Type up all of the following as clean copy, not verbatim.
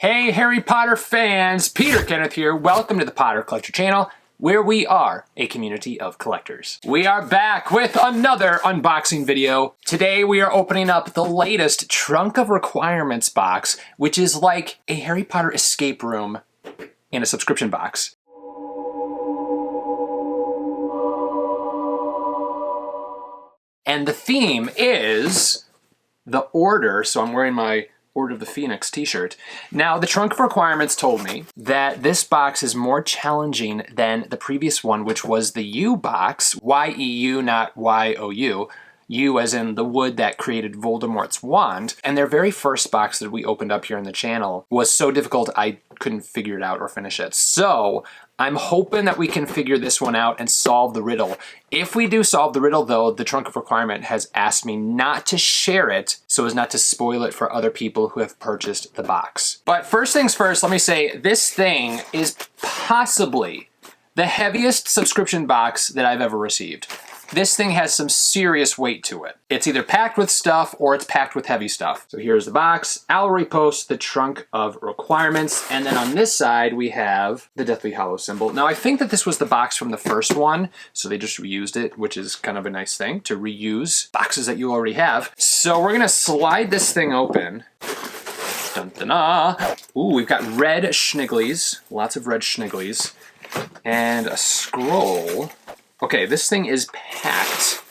Hey Harry Potter fans, Peter Kenneth here. Welcome to the Potter Collector channel, where we are a community of collectors. We are back with another unboxing video. Today we are opening up the latest Trunk of Requirements box, which is like a Harry Potter escape room in a subscription box. And the theme is the Order, so I'm wearing my Order of the Phoenix t-shirt. Now, the Trunk of Requirements told me that this box is more challenging than the previous one, which was the U box, Y-E-U, not Y-O-U. U as in the wood that created Voldemort's wand. And their very first box that we opened up here on the channel was so difficult I couldn't figure it out or finish it. So I'm hoping that we can figure this one out and solve the riddle. If we do solve the riddle though, the Trunk of Requirement has asked me not to share it so as not to spoil it for other people who have purchased the box. But first things first, let me say this thing is possibly the heaviest subscription box that I've ever received. This thing has some serious weight to it. It's either packed with stuff or it's packed with heavy stuff. So here's the box. I'll repost the Trunk of Requirements. And then on this side, we have the Deathly Hallows symbol. Now, I think that this was the box from the first one, so they just reused it, which is kind of a nice thing to reuse boxes that you already have. So we're gonna slide this thing open. Dun dun ah. Ooh, we've got red schnigglies, lots of red schnigglies, and a scroll. Okay, this thing is packed.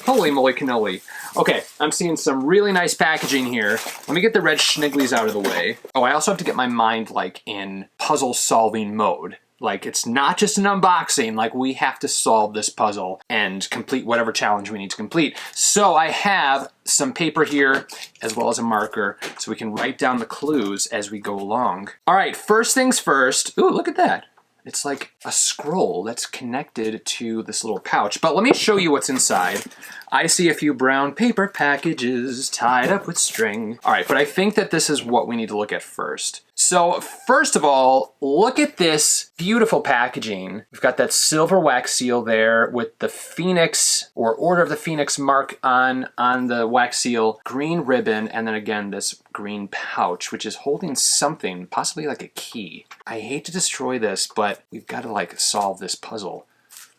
Holy moly cannoli. Okay, I'm seeing some really nice packaging here. Let me get the red schnigglies out of the way. Oh, I also have to get my mind like in puzzle solving mode. Like it's not just an unboxing, like we have to solve this puzzle and complete whatever challenge we need to complete. So I have some paper here as well as a marker so we can write down the clues as we go along. All right, first things first. Ooh, look at that. It's like a scroll that's connected to this little pouch. But let me show you what's inside. I see a few brown paper packages tied up with string. All right, but I think that this is what we need to look at first. So first of all, look at this beautiful packaging. We've got that silver wax seal there with the Phoenix or Order of the Phoenix mark on the wax seal, green ribbon, and then again this green pouch, which is holding something, possibly like a key. I hate to destroy this, but we've got to like solve this puzzle.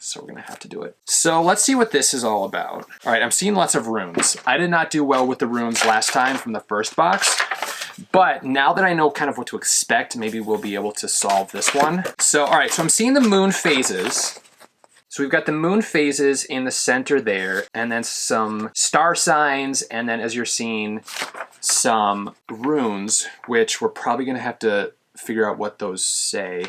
So we're gonna have to do it. So let's see what this is all about. All right, I'm seeing lots of runes. I did not do well with the runes last time from the first box, but now that I know kind of what to expect, maybe we'll be able to solve this one. So, all right, so I'm seeing the moon phases. So we've got the moon phases in the center there, and then some star signs, and then as you're seeing, some runes, which we're probably gonna have to figure out what those say.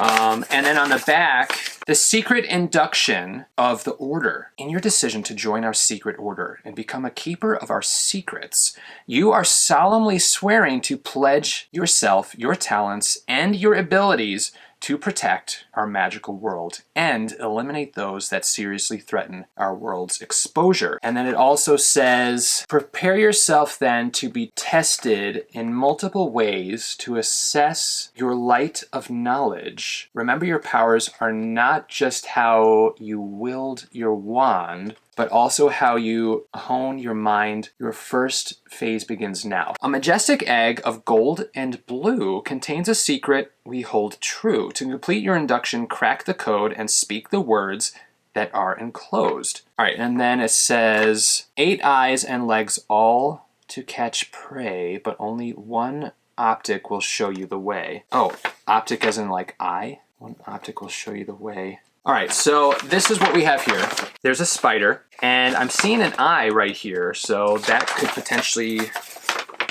And then on the back, the secret induction of the Order. In your decision to join our secret order and become a keeper of our secrets, you are solemnly swearing to pledge yourself, your talents, and your abilities to protect our magical world and eliminate those that seriously threaten our world's exposure. And then it also says, prepare yourself then to be tested in multiple ways to assess your light of knowledge. Remember, your powers are not just how you wield your wand, but also how you hone your mind. Your first phase begins now. A majestic egg of gold and blue contains a secret we hold true. To complete your induction, crack the code and speak the words that are enclosed. All right, and then it says, 8 eyes and legs all to catch prey, but only one optic will show you the way. Oh, optic as in like eye? One optic will show you the way. All right, so this is what we have here. There's a spider, and I'm seeing an eye right here, so that could potentially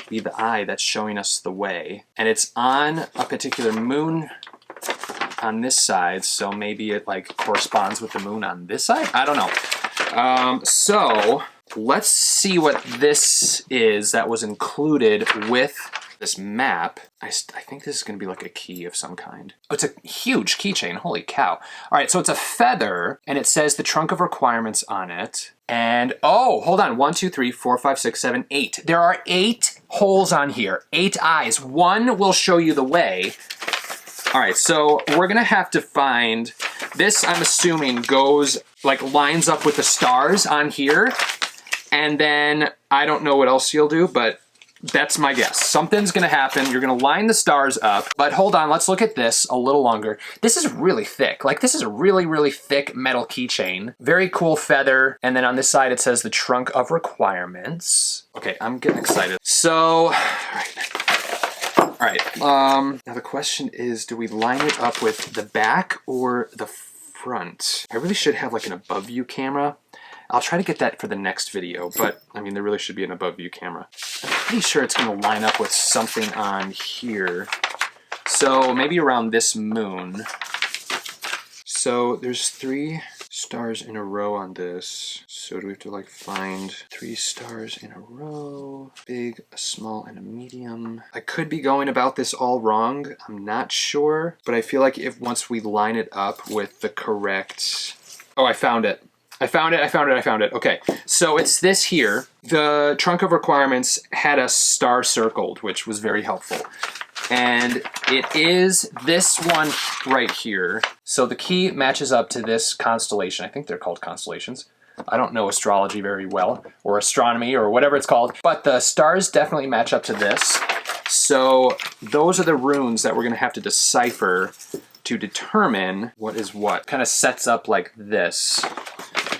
be the eye that's showing us the way. And it's on a particular moon on this side, so maybe it like corresponds with the moon on this side? I don't know. So let's see what this is that was included with this map. I think this is gonna be like a key of some kind. Oh, it's a huge keychain, holy cow. All right, so it's a feather, and it says the Trunk of Requirements on it. And, oh, hold on, 1, 2, 3, 4, 5, 6, 7, 8. There are 8 holes on here, 8 eyes. One will show you the way. All right, so we're gonna have to find, this I'm assuming goes, like lines up with the stars on here. And then, I don't know what else you'll do, but That's my guess. Something's gonna happen. You're gonna line the stars up. But hold on, let's look at this a little longer. This is really thick. Like, this is a really, really thick metal keychain. Very cool feather. And then on this side, it says the trunk of requirements. Okay, I'm getting excited. So, all right. Now the question is, do we line it up with the back or the front? I really should have like an above view camera. I'll try to get that for the next video, but I mean, there really should be an above view camera. I'm pretty sure it's gonna line up with something on here. So maybe around this moon. So there's 3 stars in a row on this. So do we have to like find 3 stars in a row? Big, a small, and a medium. I could be going about this all wrong. I'm not sure, but I feel like if once we line it up with the correct... Oh, I found it. I found it. Okay, so it's this here. The trunk of requirements had a star circled, which was very helpful. And it is this one right here. So the key matches up to this constellation. I think they're called constellations. I don't know astrology very well, or astronomy, or whatever it's called. But the stars definitely match up to this. So those are the runes that we're gonna have to decipher to determine what is what. Kind of sets up like this.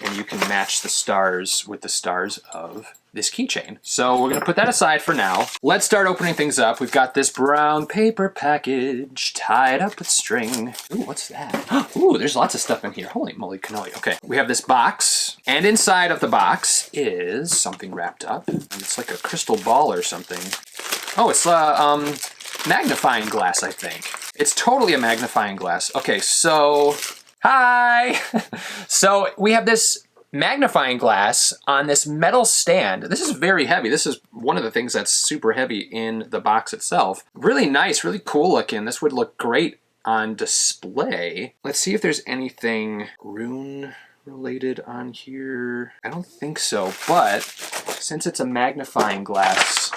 And you can match the stars with the stars of this keychain. So we're gonna put that aside for now. Let's start opening things up. We've got this brown paper package tied up with string. Ooh, what's that? Ooh, there's lots of stuff in here. Holy moly cannoli. Okay, we have this box, and inside of the box is something wrapped up. And it's like a crystal ball or something. Oh, it's a magnifying glass, I think. It's totally a magnifying glass. Okay, so... Hi! So we have this magnifying glass on this metal stand. This is very heavy. This is one of the things that's super heavy in the box itself. Really nice, really cool looking. This would look great on display. Let's see if there's anything rune related on here. I don't think so, but since it's a magnifying glass,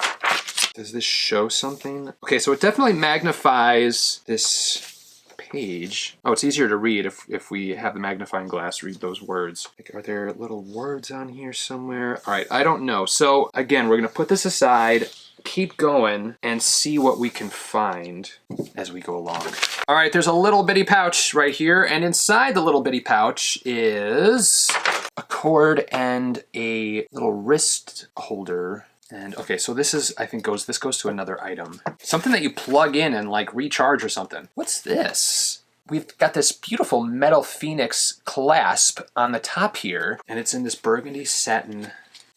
does this show something? Okay, so it definitely magnifies this page. Oh, it's easier to read if we have the magnifying glass read those words. Like, are there little words on here somewhere? All right, I don't know. So again, we're gonna put this aside, keep going, and see what we can find as we go along. All right, there's a little bitty pouch right here, and inside the little bitty pouch is a cord and a little wrist holder. And okay, so this is, I think this goes to another item. Something that you plug in and like recharge or something. What's this? We've got this beautiful metal phoenix clasp on the top here, and it's in this burgundy satin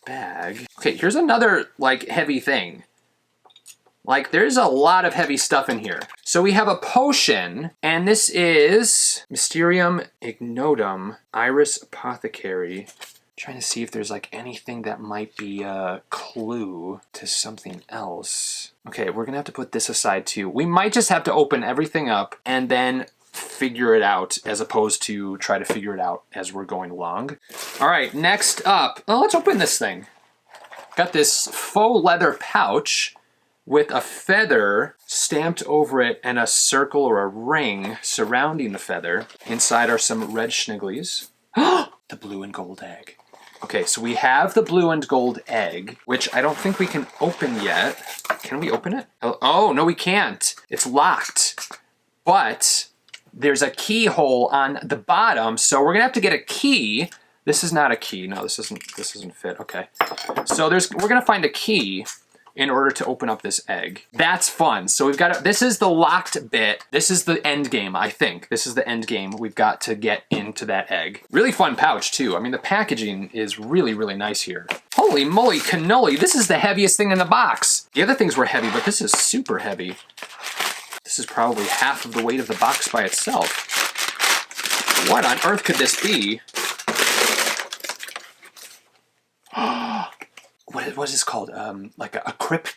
bag. Okay, here's another like heavy thing. Like, there's a lot of heavy stuff in here. So we have a potion, and this is Mysterium Ignotum Iris Apothecary. Trying to see if there's like anything that might be a clue to something else. Okay, we're gonna have to put this aside too. We might just have to open everything up and then figure it out as opposed to try to figure it out as we're going along. All right, next up, let's open this thing. Got this faux leather pouch with a feather stamped over it and a circle or a ring surrounding the feather. Inside are some red schnigglies. The blue and gold egg. Okay, so we have the blue and gold egg, which I don't think we can open yet. Can we open it? Oh, no, we can't. It's locked. But there's a keyhole on the bottom, so we're gonna have to get a key. This is not a key. No, this doesn't fit. Okay. So we're gonna find a key in order to open up this egg. That's fun. So we've got this is the locked bit. This is the end game, I think. This is the end game. We've got to get into that egg. Really fun pouch too. I mean, the packaging is really, really nice here. Holy moly cannoli, this is the heaviest thing in the box. The other things were heavy, but this is super heavy. This is probably half of the weight of the box by itself. What on earth could this be? What is this called? Like a crypt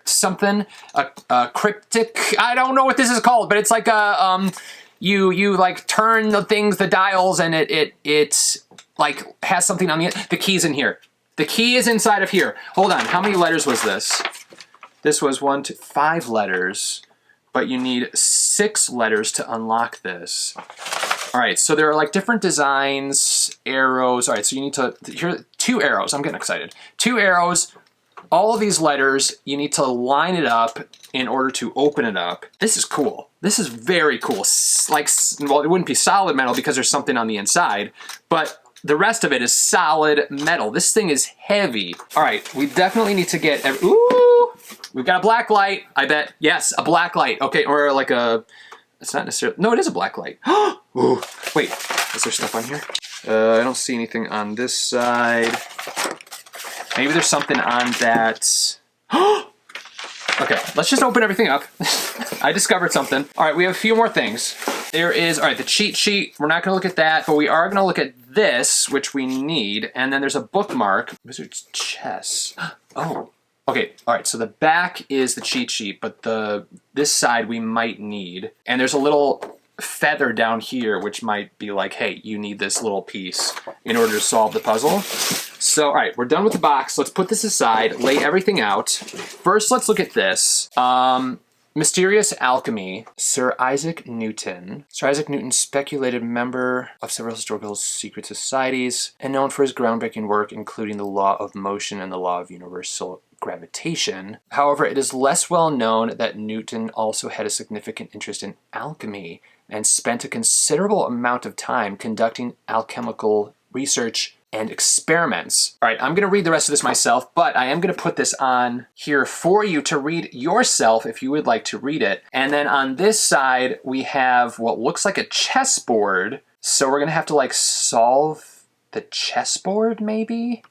something? A cryptic? I don't know what this is called, but it's like a, you like turn the dials, and it like has something on the key's in here. The key is inside of here. Hold on, how many letters was this? This was 1, 2, 5 letters, but you need 6 letters to unlock this. All right, so there are like different designs, arrows. All right, so you need to, here, 2 arrows. I'm getting excited. 2 arrows all of these letters, you need to line it up in order to open it up. This is cool. This is very cool. Like, well, it wouldn't be solid metal because there's something on the inside, but the rest of it is solid metal. This thing is heavy. All right, we definitely need to get, ooh, we've got a black light, I bet. Yes, a black light. Okay, or like a, it's not necessarily, no, it is a black light. Ooh, wait, is there stuff on here? I don't see anything on this side. Maybe there's something on that. Okay, let's just open everything up. I discovered something. All right, we have a few more things. There is, all right, the cheat sheet. We're not gonna look at that, but we are gonna look at this, which we need. And then there's a bookmark, Wizard's Chess. Oh, okay, all right, so the back is the cheat sheet, but this side we might need. And there's a little feather down here, which might be like, hey, you need this little piece in order to solve the puzzle. So, all right, we're done with the box. Let's put this aside, lay everything out. First, let's look at this. Mysterious Alchemy, Sir Isaac Newton. Sir Isaac Newton, speculated member of several historical secret societies and known for his groundbreaking work, including the law of motion and the law of universal gravitation. However, it is less well known that Newton also had a significant interest in alchemy and spent a considerable amount of time conducting alchemical research and experiments. All right, I'm gonna read the rest of this myself, but I am gonna put this on here for you to read yourself if you would like to read it. And then on this side, we have what looks like a chessboard. So we're gonna have to like solve the chessboard maybe?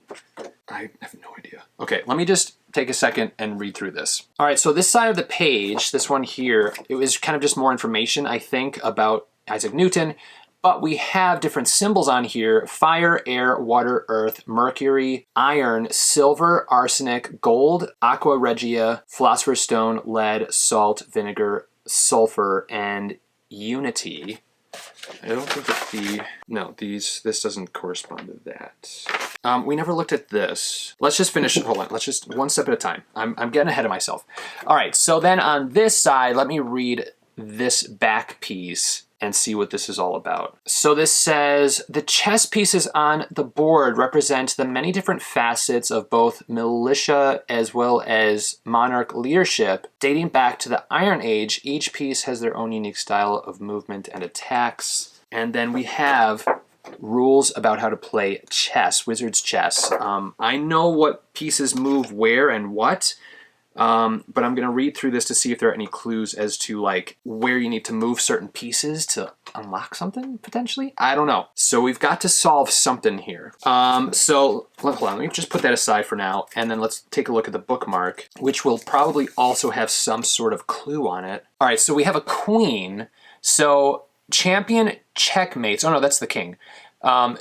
I have no idea. Okay, let me just take a second and read through this. All right, so this side of the page, this one here, it was kind of just more information, I think, about Isaac Newton. But we have different symbols on here: fire, air, water, earth, mercury, iron, silver, arsenic, gold, aqua regia, philosopher's stone, lead, salt, vinegar, sulfur, and unity. I don't think that this doesn't correspond to that. We never looked at this. Let's just finish it. Hold on. Let's just one step at a time. I'm getting ahead of myself. All right. So then on this side, let me read this back piece and see what this is all about. So this says, the chess pieces on the board represent the many different facets of both militia as well as monarch leadership. Dating back to the Iron Age, each piece has their own unique style of movement and attacks. And then we have rules about how to play chess, wizard's chess. I know what pieces move where and what, but I'm going to read through this to see if there are any clues as to like where you need to move certain pieces to unlock something potentially. I don't know. So we've got to solve something here. So hold on, let me just put that aside for now. And then let's take a look at the bookmark, which will probably also have some sort of clue on it. All right. So we have a queen. So champion checkmates. Oh no, that's the king.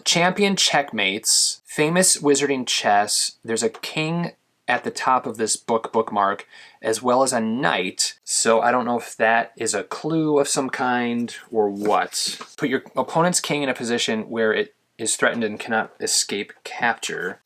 Champion checkmates, famous wizarding chess. There's a king at the top of this bookmark, as well as a knight. So I don't know if that is a clue of some kind or what. Put your opponent's king in a position where it is threatened and cannot escape capture.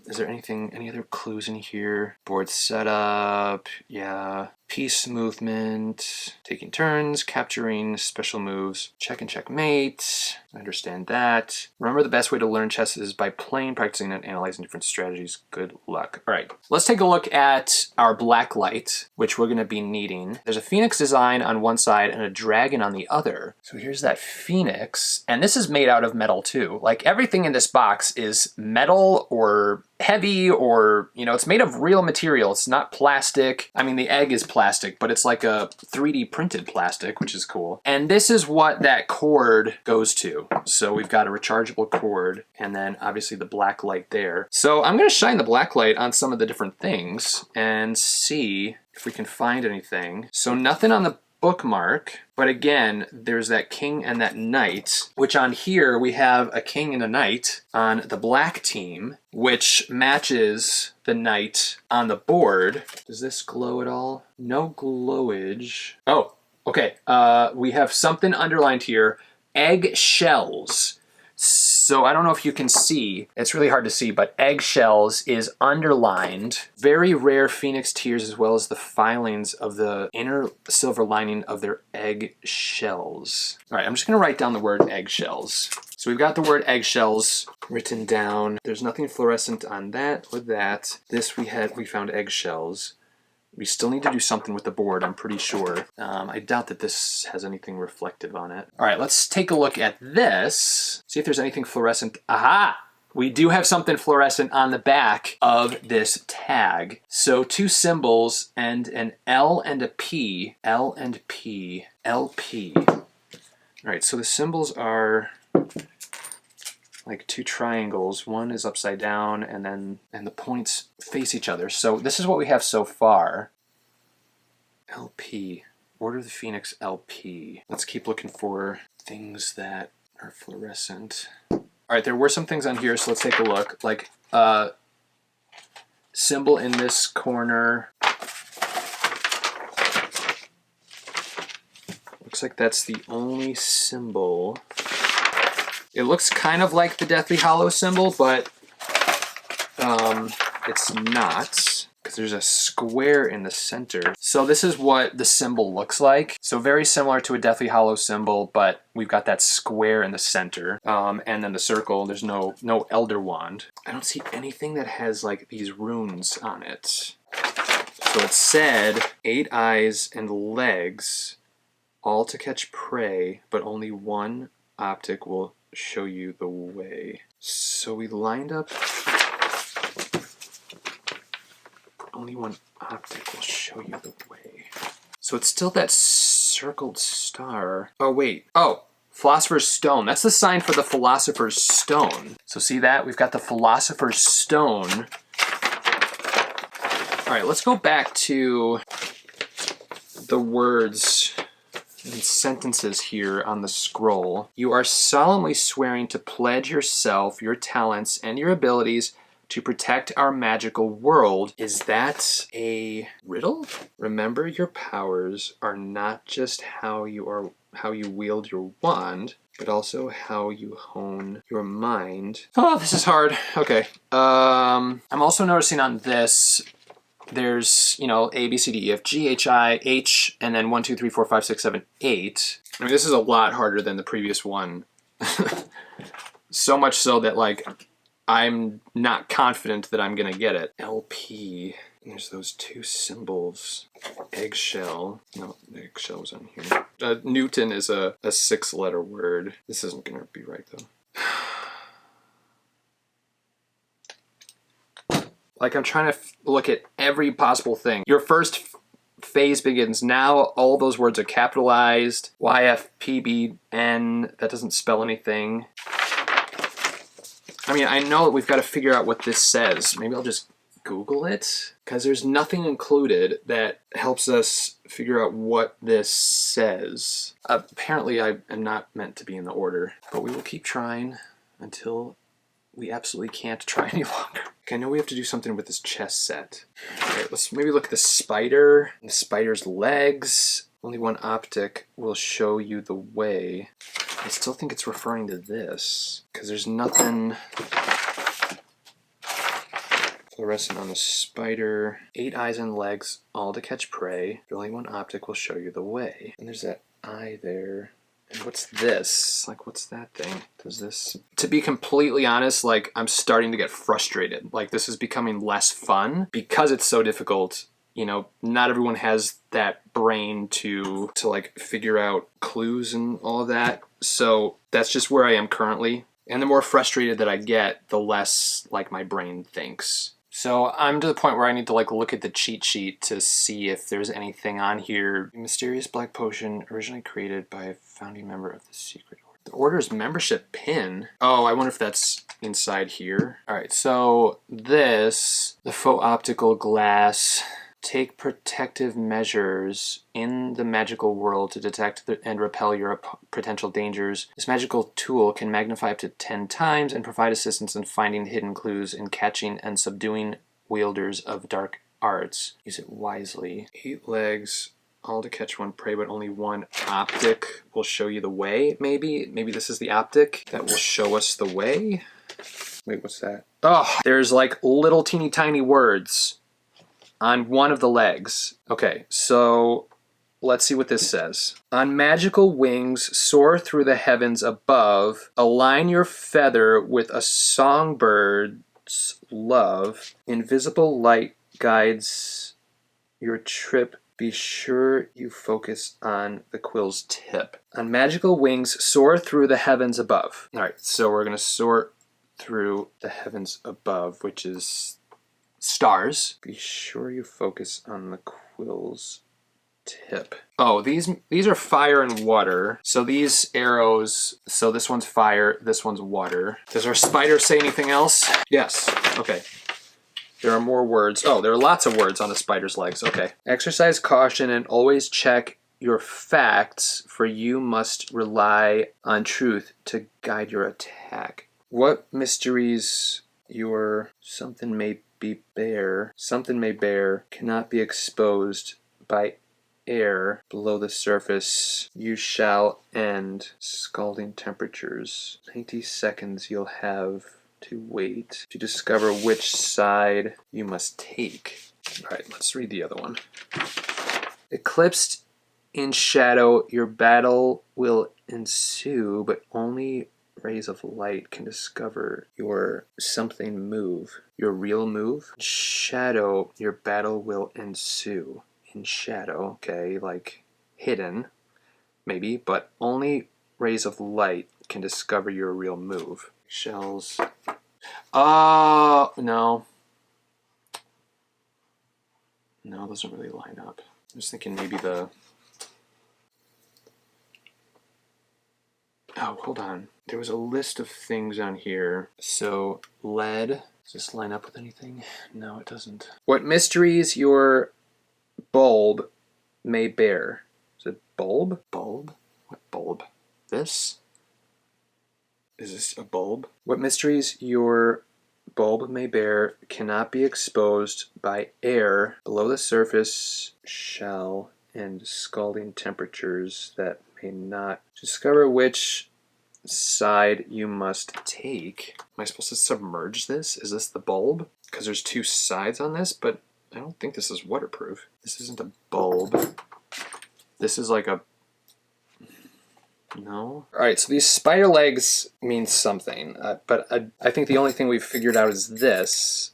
Is there any other clues in here? Board setup, yeah. Piece movement, taking turns, capturing, special moves, check and checkmate. I understand that. Remember, the best way to learn chess is by playing, practicing, and analyzing different strategies. Good luck. All right, let's take a look at our black light, which we're gonna be needing. There's a phoenix design on one side and a dragon on the other. So here's that phoenix, and this is made out of metal too. Like everything in this box is metal or heavy, or, you know, it's made of real material. It's not plastic. I mean, the egg is plastic, but it's like a 3D printed plastic, which is cool. And this is what that cord goes to. So we've got a rechargeable cord, and then obviously the black light there. So I'm gonna shine the black light on some of the different things and see if we can find anything. So nothing on the bookmark, but again, there's that king and that knight, which on here we have a king and a knight on the black team, which matches the knight on the board. Does this glow at all? No glowage. Oh, okay. We have something underlined here, eggshells. So I don't know if you can see, it's really hard to see, but eggshells is underlined. Very rare phoenix tears, as well as the filings of the inner silver lining of their eggshells. All right, I'm just gonna write down the word eggshells. So So we've got the word eggshells written down. There's nothing fluorescent on that or that. This we found eggshells. We still need to do something with the board, I'm pretty sure. I doubt that this has anything reflective on it. All right, let's take a look at this. See if there's anything fluorescent. Aha! We do have something fluorescent on the back of this tag. So 2 symbols and an L and a P. L and P. LP. All right, so the symbols are like 2 triangles. One is upside down and the points face each other. So this is what we have so far. LP, Order of the Phoenix LP. Let's keep looking for things that are fluorescent. All right, there were some things on here, so let's take a look. Like symbol in this corner. Looks like that's the only symbol. It looks kind of like the Deathly Hallow symbol, but it's not, because there's a square in the center. So this is what the symbol looks like. So very similar to a Deathly Hallow symbol, but we've got that square in the center. And then the circle, there's no Elder Wand. I don't see anything that has like these runes on it. So it said 8 eyes and legs, all to catch prey, but only one optic will show you the way. So we lined up. Only one optic will show you the way. So it's still that circled star. Oh, wait. Oh, Philosopher's Stone. That's the sign for the Philosopher's Stone. So see that? We've got the Philosopher's Stone. All right, let's go back to the words and sentences here on the scroll. You are solemnly swearing to pledge yourself, your talents, and your abilities to protect our magical world. Is that a riddle? Remember, your powers are not just how you wield your wand, but also how you hone your mind. Oh, this is hard. Okay. I'm also noticing on this, there's, A, B, C, D, E, F, G, H, I, H, and then 1, 2, 3, 4, 5, 6, 7, 8. I mean, this is a lot harder than the previous one. So much so that, like, I'm not confident that I'm gonna get it. LP. There's those 2 symbols. Eggshell. No, the eggshell's on here. Newton is a 6-letter word. This isn't gonna be right, though. Like, I'm trying to look at every possible thing. Your first phase begins now. All those words are capitalized. YFPBN. That doesn't spell anything. I mean, I know that we've got to figure out what this says. Maybe I'll just Google it, because there's nothing included that helps us figure out what this says. Apparently, I am not meant to be in the order, but we will keep trying until we absolutely can't try any longer. Okay, I know we have to do something with this chess set. All right, let's maybe look at the spider. The spider's legs. Only one optic will show you the way. I still think it's referring to this, because there's nothing fluorescent on the spider. 8 eyes and legs, all to catch prey. But only one optic will show you the way. And there's that eye there. And what's this? Like, what's that thing? Does this... To be completely honest, like, I'm starting to get frustrated. Like, this is becoming less fun because it's so difficult. Not everyone has that brain to like figure out clues and all of that. So that's just where I am currently. And the more frustrated that I get, the less like my brain thinks. So I'm to the point where I need to like look at the cheat sheet to see if there's anything on here. Mysterious black potion originally created by a founding member of the secret order. The order's membership pin. Oh, I wonder if that's inside here. All right, so this, the faux optical glass. Take protective measures in the magical world to detect and repel your potential dangers. This magical tool can magnify up to 10 times and provide assistance in finding hidden clues and catching and subduing wielders of dark arts. Use it wisely. 8 legs, all to catch one prey, but only one optic will show you the way, maybe? Maybe this is the optic that will show us the way? Wait, what's that? Oh, there's like little teeny tiny words on one of the legs. Okay, so let's see what this says. On magical wings, soar through the heavens above. Align your feather with a songbird's love. Invisible light guides your trip. Be sure you focus on the quill's tip. On magical wings, soar through the heavens above. All right, so we're going to soar through the heavens above, which is stars. Be sure you focus on the quill's tip. Oh, these are fire and water. So these arrows, so this one's fire, this one's water. Does our spider say anything else? Yes. Okay. There are more words. Oh, there are lots of words on the spider's legs. Okay. Exercise caution and always check your facts, for you must rely on truth to guide your attack. What mysteries your something may bear, cannot be exposed by air below the surface. You shall end scalding temperatures. 90 seconds you'll have to wait to discover which side you must take. All right, let's read the other one. Eclipsed in shadow, your battle will ensue, but only rays of light can discover your something move, your real move. In shadow, your battle will ensue. In shadow, okay, like hidden, maybe, but only rays of light can discover your real move. Shells. Oh, no. No, it doesn't really line up. I was thinking maybe the... Oh, hold on. There was a list of things on here. So, lead. Does this line up with anything? No, it doesn't. What mysteries your bulb may bear. Is it bulb? Bulb? What bulb? This? Is this a bulb? What mysteries your bulb may bear cannot be exposed by air below the surface, shell, and scalding temperatures that may not. Discover which side you must take. Am I supposed to submerge this? Is this the bulb? Because there's two sides on this, but I don't think this is waterproof. This isn't a bulb. This is like a... No. All right, so these spider legs mean something, but I think the only thing we've figured out is this.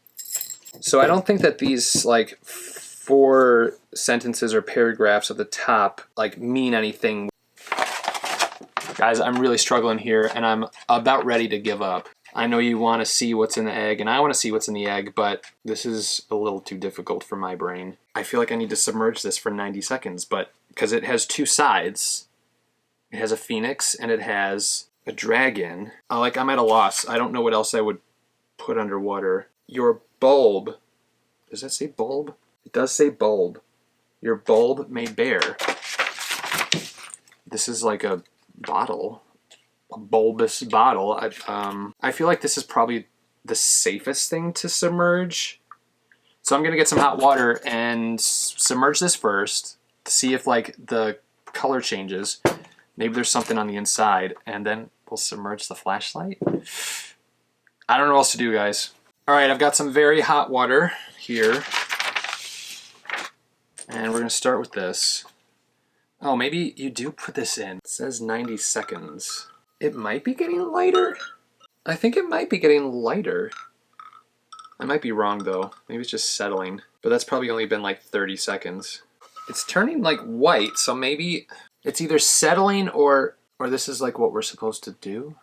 So I don't think that these like 4 sentences or paragraphs at the top like mean anything. Guys, I'm really struggling here, and I'm about ready to give up. I know you want to see what's in the egg, and I want to see what's in the egg, but this is a little too difficult for my brain. I feel like I need to submerge this for 90 seconds, but because it has 2 sides. It has a phoenix and it has a dragon. Like, I'm at a loss. I don't know what else I would put underwater. Your bulb. Does that say bulb? It does say bulb. Your bulb may bear. This is like a bottle. A bulbous bottle. I feel like this is probably the safest thing to submerge. So I'm going to get some hot water and submerge this first to see if like the color changes. Maybe there's something on the inside, and then we'll submerge the flashlight. I don't know what else to do, guys. All right, I've got some very hot water here. And we're gonna start with this. Oh, maybe you do put this in. It says 90 seconds. It might be getting lighter. I think it might be getting lighter. I might be wrong though. Maybe it's just settling. But that's probably only been like 30 seconds. It's turning like white, so maybe it's either settling or this is like what we're supposed to do.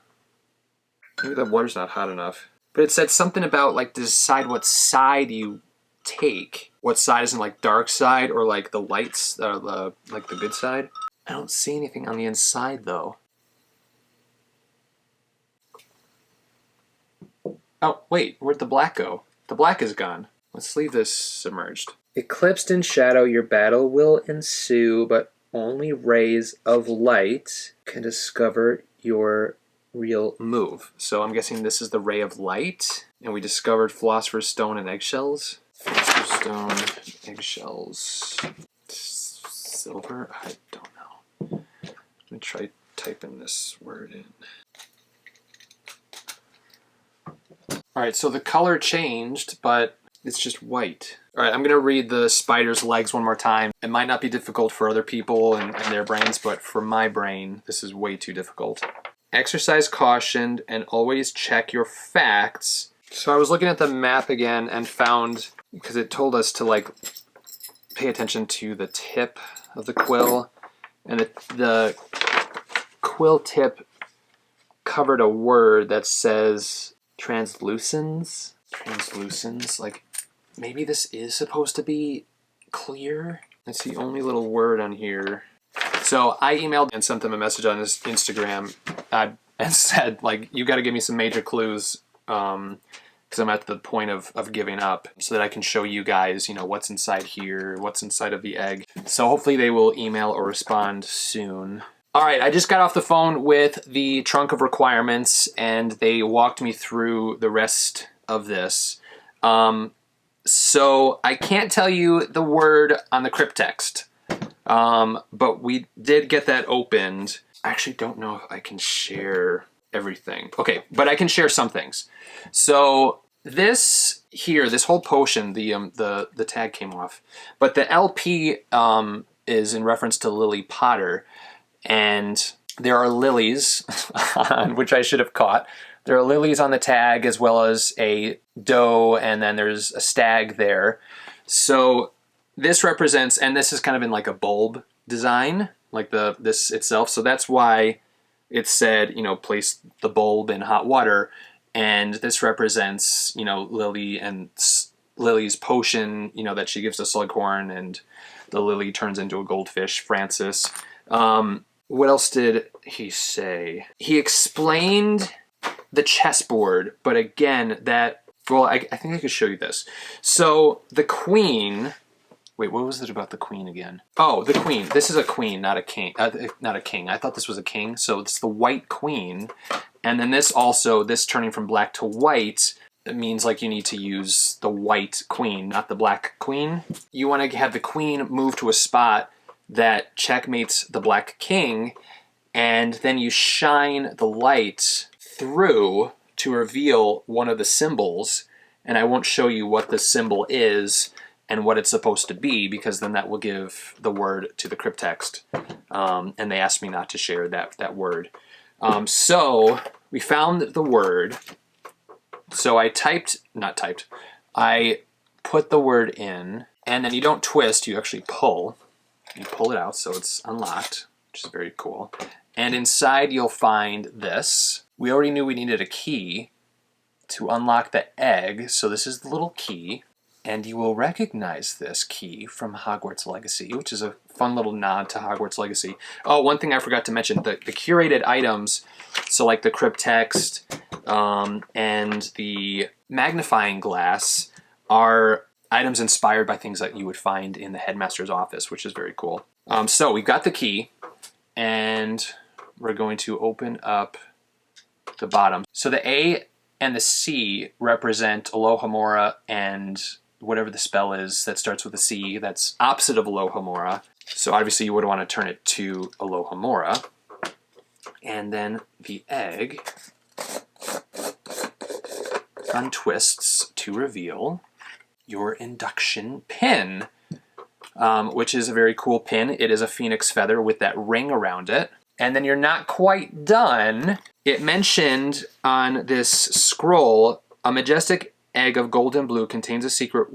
Maybe the water's not hot enough. But it said something about like decide what side you take. What side isn't like dark side or like the lights, like the good side. I don't see anything on the inside though. Oh, wait, where'd the black go? The black is gone. Let's leave this submerged. Eclipsed in shadow, your battle will ensue, but only rays of light can discover your real move. So I'm guessing this is the ray of light, and we discovered philosopher's stone and eggshells. Philosopher's stone, eggshells, silver. I don't know. Let me try typing this word in. All right, so the color changed, but It's just white. All right, I'm gonna read the spider's legs one more time. It might not be difficult for other people and their brains, but for my brain, this is way too difficult. Exercise caution and always check your facts. So I was looking at the map again and found, because it told us to like pay attention to the tip of the quill, and the quill tip covered a word that says translucens. Translucens, like maybe this is supposed to be clear. That's the only little word on here. So I emailed and sent them a message on his Instagram and said, like, you got to give me some major clues because I'm at the point of giving up so that I can show you guys, you know, what's inside here, what's inside of the egg. So hopefully they will email or respond soon. All right, I just got off the phone with the trunk of requirements and they walked me through the rest of this. So I can't tell you the word on the crypttext, but we did get that opened. I actually don't know if I can share everything. Okay, but I can share some things. So this here, this whole potion, the tag came off, but the LP is in reference to Lily Potter, and there are lilies on which I should have caught. There are lilies on the tag as well as a doe, and then there's a stag there. So this represents, and this is kind of in like a bulb design, like this itself. So that's why it said, you know, place the bulb in hot water. And this represents, you know, Lily and Lily's potion, you know, that she gives to Slughorn, and the lily turns into a goldfish, Francis. What else did he say? He explained the chessboard, but again, well, I think I could show you this. So the queen, wait, what was it about the queen again? Oh, the queen. This is a queen, not a king. Not a king. I thought this was a king. So it's the white queen. And then this also, this turning from black to white, it means like you need to use the white queen, not the black queen. You want to have the queen move to a spot that checkmates the black king, and then you shine the light through to reveal one of the symbols, and I won't show you what the symbol is and what it's supposed to be, because then that will give the word to the crypttext, and they asked me not to share that word. So we found the word. So I I put the word in, and then you don't twist, you actually pull. You pull it out so it's unlocked, which is very cool. And inside you'll find this. We already knew we needed a key to unlock the egg, so this is the little key. And you will recognize this key from Hogwarts Legacy, which is a fun little nod to Hogwarts Legacy. Oh, one thing I forgot to mention, the curated items, so like the crypttext and the magnifying glass, are items inspired by things that you would find in the headmaster's office, which is very cool. So we got the key, and we're going to open up the bottom. So the A and the C represent Alohomora and whatever the spell is that starts with a C that's opposite of Alohomora. So obviously you would want to turn it to Alohomora. And then the egg untwists to reveal your induction pin, which is a very cool pin. It is a phoenix feather with that ring around it. And then you're not quite done. It mentioned on this scroll, a majestic egg of golden blue contains a secret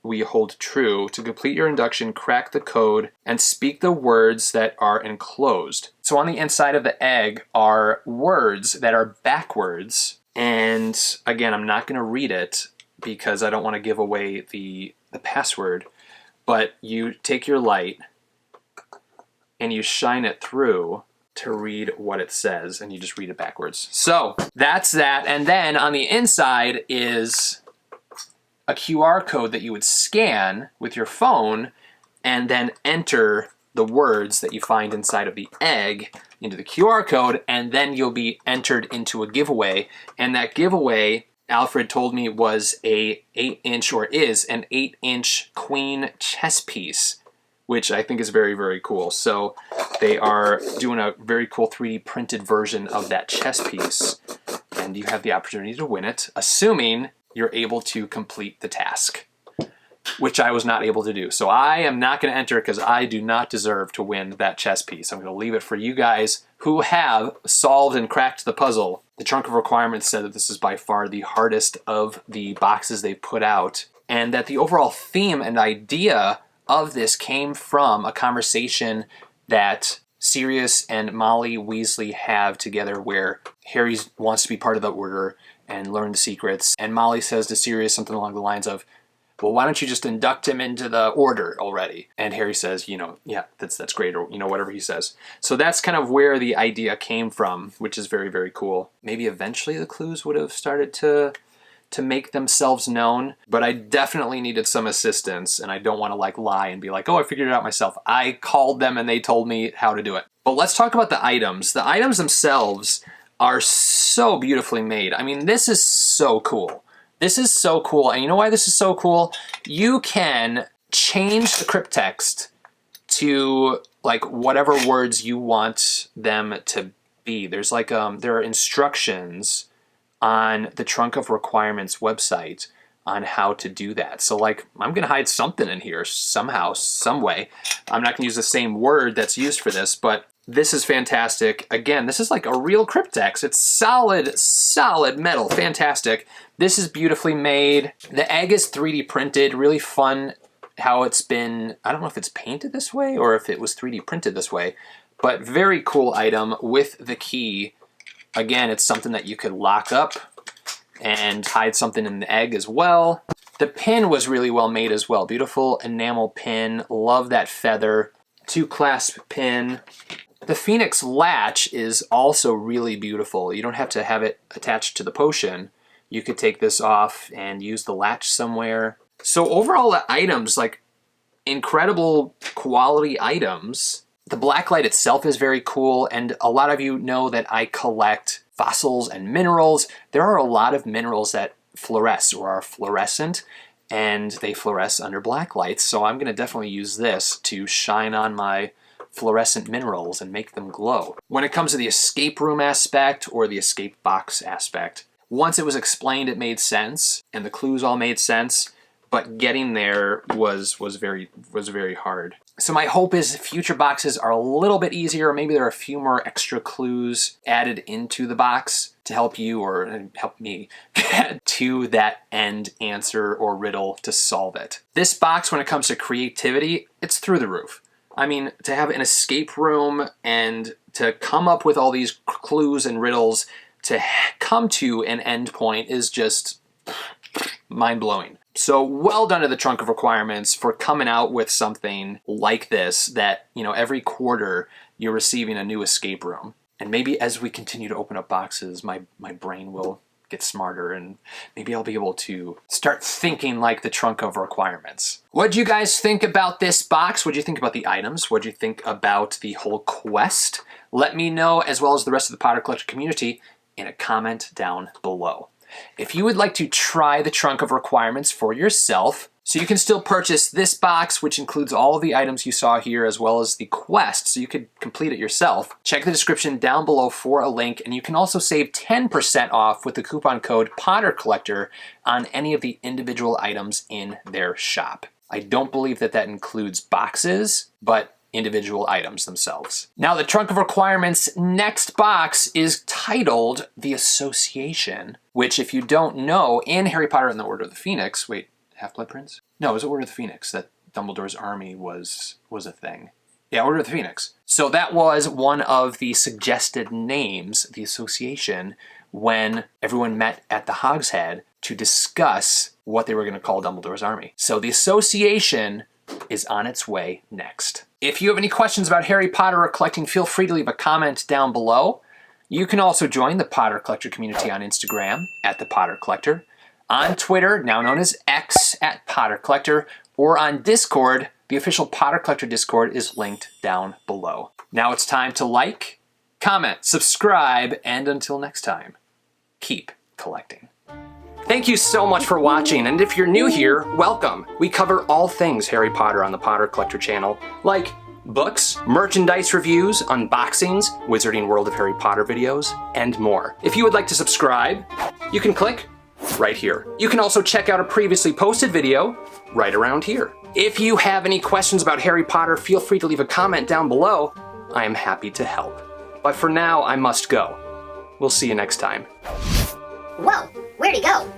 we hold true. To complete your induction, crack the code and speak the words that are enclosed. So on the inside of the egg are words that are backwards. And again, I'm not going to read it because I don't want to give away the password. But you take your light and you shine it through to read what it says, and you just read it backwards. So that's that. And then on the inside is a QR code that you would scan with your phone and then enter the words that you find inside of the egg into the QR code, and then you'll be entered into a giveaway. And that giveaway, Alfred told me, was a 8-inch, or is an 8-inch queen chess piece, which I think is very, very cool. So they are doing a very cool 3D printed version of that chess piece, and you have the opportunity to win it, assuming you're able to complete the task. which I was not able to do. So I am not going to enter because I do not deserve to win that chess piece. I'm going to leave it for you guys who have solved and cracked the puzzle. The Trunk of Requirements said that this is by far the hardest of the boxes they've put out, and that the overall theme and idea of this came from a conversation that Sirius and Molly Weasley have together, where Harry wants to be part of the Order and learn the secrets, and Molly says to Sirius something along the lines of, well, why don't you just induct him into the Order already? And Harry says, yeah, that's great, or, whatever he says. So that's kind of where the idea came from, which is very, very cool. Maybe eventually the clues would have started to make themselves known, but I definitely needed some assistance, and I don't want to lie and be like, oh, I figured it out myself. I called them and they told me how to do it. But let's talk about the items. The items themselves are so beautifully made. I mean, this is so cool. This is so cool, and you know why this is so cool? You can change the crypttext to whatever words you want them to be. There's there are instructions on the Trunk of Requirements website on how to do that. So I'm gonna hide something in here somehow, some way. I'm not gonna use the same word that's used for this, but this is fantastic. Again, this is like a real crypttext. It's solid metal, fantastic. This is beautifully made. The egg is 3D printed, really fun how it's been, I don't know if it's painted this way or if it was 3D printed this way, but very cool item with the key. Again, it's something that you could lock up and hide something in the egg as well. The pin was really well made as well. Beautiful enamel pin, love that feather. 2-clasp pin. The Phoenix latch is also really beautiful. You don't have to have it attached to the potion. You could take this off and use the latch somewhere. So overall, the items, incredible quality items. The blacklight itself is very cool, and a lot of you know that I collect fossils and minerals. There are a lot of minerals that fluoresce or are fluorescent, and they fluoresce under black lights, so I'm going to definitely use this to shine on my fluorescent minerals and make them glow. When it comes to the escape room aspect or the escape box aspect, once it was explained, it made sense, and the clues all made sense, but getting there was very hard. So my hope is future boxes are a little bit easier, or maybe there are a few more extra clues added into the box to help you or help me get to that end answer or riddle to solve it. This box, when it comes to creativity, it's through the roof. I mean, to have an escape room and to come up with all these clues and riddles to come to an end point is just mind-blowing. So well done to the Trunk of Requirements for coming out with something like this that, every quarter you're receiving a new escape room. And maybe as we continue to open up boxes, my brain will get smarter and maybe I'll be able to start thinking like the Trunk of Requirements. What'd you guys think about this box? What'd you think about the items? What'd you think about the whole quest? Let me know, as well as the rest of the Potter Collector community, in a comment down below. If you would like to try the Trunk of Requirements for yourself, so you can still purchase this box, which includes all of the items you saw here, as well as the quest, so you could complete it yourself, check the description down below for a link, and you can also save 10% off with the coupon code PotterCollector on any of the individual items in their shop. I don't believe that includes boxes, but individual items themselves. Now, the Trunk of Requirements next box is titled The Association, which, if you don't know, in Harry Potter and the Order of the Phoenix, wait, Half-Blood Prince? No, it was Order of the Phoenix that Dumbledore's army was a thing. Yeah, Order of the Phoenix. So that was one of the suggested names, the Association, when everyone met at the Hogshead to discuss what they were going to call Dumbledore's army. So the Association is on its way next. If you have any questions about Harry Potter or collecting, feel free to leave a comment down below. You can also join the Potter Collector community on Instagram at The Potter Collector, on Twitter, now known as X, at Potter Collector, or on Discord. The official Potter Collector Discord is linked down below. Now it's time to like, comment, subscribe, and until next time, keep collecting. Thank you so much for watching, and if you're new here, welcome. We cover all things Harry Potter on the Potter Collector channel, like books, merchandise reviews, unboxings, Wizarding World of Harry Potter videos, and more. If you would like to subscribe, you can click right here. You can also check out a previously posted video right around here. If you have any questions about Harry Potter, feel free to leave a comment down below. I am happy to help. But for now, I must go. We'll see you next time. Whoa, where'd he go?